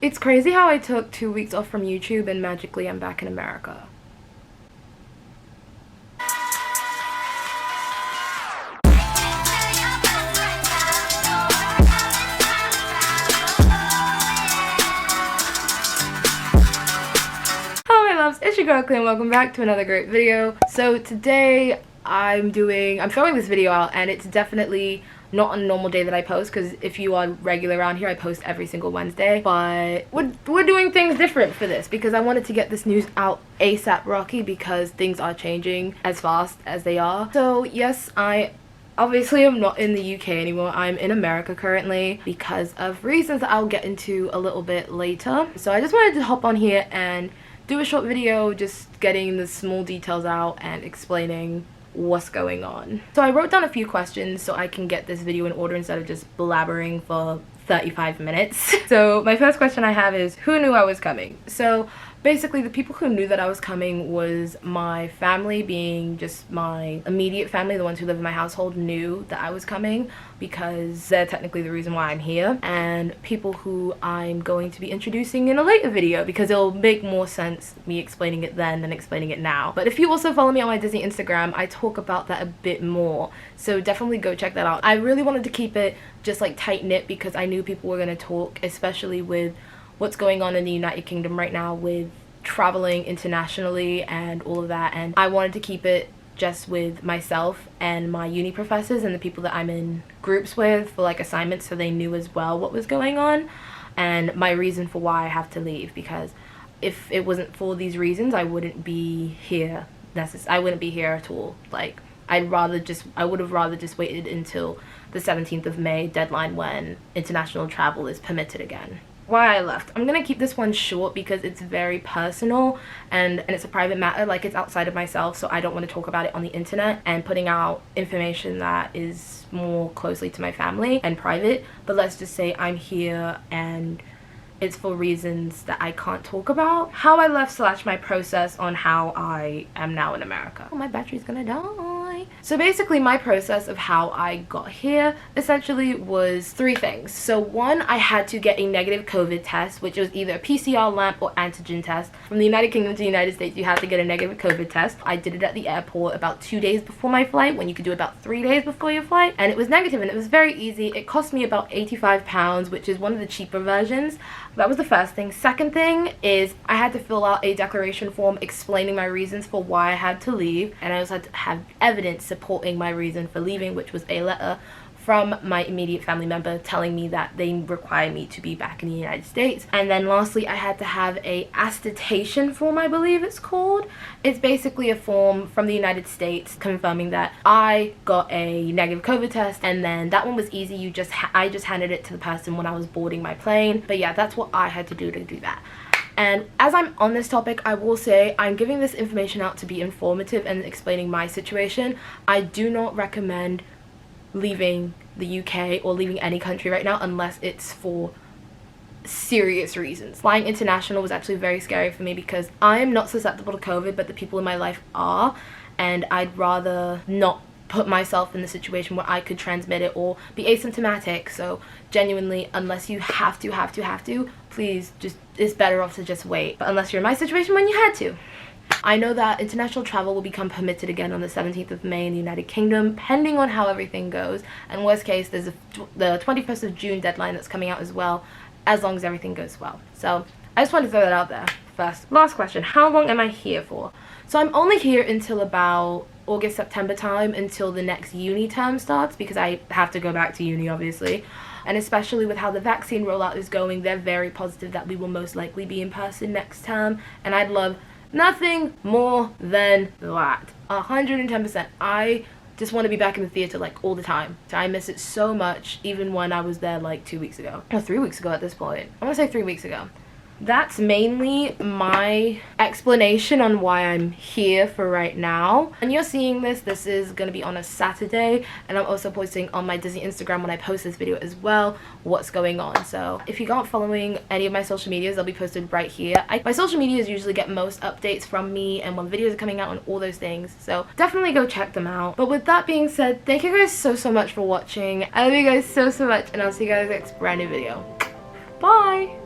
It's crazy how I took 2 weeks off from YouTube and magically I'm back in America. Hello my loves, it's your girl Cleo and welcome back to another great video. So today I'm throwing this video out, and it's definitely not a normal day that I post, because if you are regular around here I post every single Wednesday, but we're doing things different for this because I wanted to get this news out ASAP Rocky because things are changing as fast as they are. So yes, I obviously am not in the UK anymore. I'm in America currently because of reasons that I'll get into a little bit later. So I just wanted to hop on here and do a short video just getting the small details out and explaining what's going on. So I wrote down a few questions so I can get this video in order instead of just blabbering for 35 minutes. So my first question I have is, who knew I was coming? So basically the people who knew that I was coming was my family, being just my immediate family, the ones who live in my household knew that I was coming because they're technically the reason why I'm here, and people who I'm going to be introducing in a later video because it'll make more sense me explaining it then than explaining it now. But if you also follow me on my Disney Instagram, I talk about that a bit more, so definitely go check that out. I really wanted to keep it just like tight-knit because I knew people were going to talk, especially with what's going on in the United Kingdom right now with traveling internationally and all of that, and I wanted to keep it just with myself and my uni professors and the people that I'm in groups with for like assignments, so they knew as well what was going on and my reason for why I have to leave, because if it wasn't for these reasons I wouldn't be here I wouldn't be here at all. Like I would have rather just waited until the 17th of May deadline when international travel is permitted again. Why I left. I'm gonna keep this one short because it's very personal and it's a private matter, like it's outside of myself, so I don't want to talk about it on the internet and putting out information that is more closely to my family and private. But let's just say I'm here and it's for reasons that I can't talk about. How I left / my process on how I am now in America. Oh, my battery's gonna die. So basically my process of how I got here essentially was 3 things. So one, I had to get a negative COVID test, which was either a PCR lamp or antigen test. From the United Kingdom to the United States, you have to get a negative COVID test. I did it at the airport about 2 days before my flight, when you could do it about 3 days before your flight, and it was negative and it was very easy. It cost me about £85, which is one of the cheaper versions. That was the first thing. Second thing is I had to fill out a declaration form explaining my reasons for why I had to leave, and I also had to have evidence supporting my reason for leaving, which was a letter from my immediate family member telling me that they require me to be back in the United States. And then lastly, I had to have a attestation form, I believe it's called. It's basically a form from the United States confirming that I got a negative COVID test, and then that one was easy. I just handed it to the person when I was boarding my plane. But yeah, that's what I had to do that. And as I'm on this topic, I will say I'm giving this information out to be informative and explaining my situation. I do not recommend leaving the UK or leaving any country right now unless it's for serious reasons. Flying international was actually very scary for me because I am not susceptible to COVID, but the people in my life are, and I'd rather not put myself in the situation where I could transmit it or be asymptomatic. So genuinely, unless you have to, please just, it's better off to just wait. But unless you're in my situation when you had to. I know that international travel will become permitted again on the 17th of May in the United Kingdom, pending on how everything goes. And worst case, there's the 21st of June deadline that's coming out as well, as long as everything goes well. So I just wanted to throw that out there first. Last question, how long am I here for? So I'm only here until about August, September time, until the next uni term starts, because I have to go back to uni obviously. And especially with how the vaccine rollout is going, they're very positive that we will most likely be in person next term, and I'd love nothing more than that. 110%. I just want to be back in the theater like all the time. So I miss it so much, even when I was there like 2 weeks ago. Or 3 weeks ago at this point. I want to say 3 weeks ago. That's mainly my explanation on why I'm here for right now. And you're seeing this is going to be on a Saturday, and I'm also posting on my Disney Instagram when I post this video as well what's going on. So if you aren't following any of my social medias, they'll be posted right here. My social medias usually get most updates from me and when videos are coming out and all those things, so definitely go check them out. But with that being said, thank you guys so much for watching. I love you guys so much, and I'll see you guys next brand new video. Bye!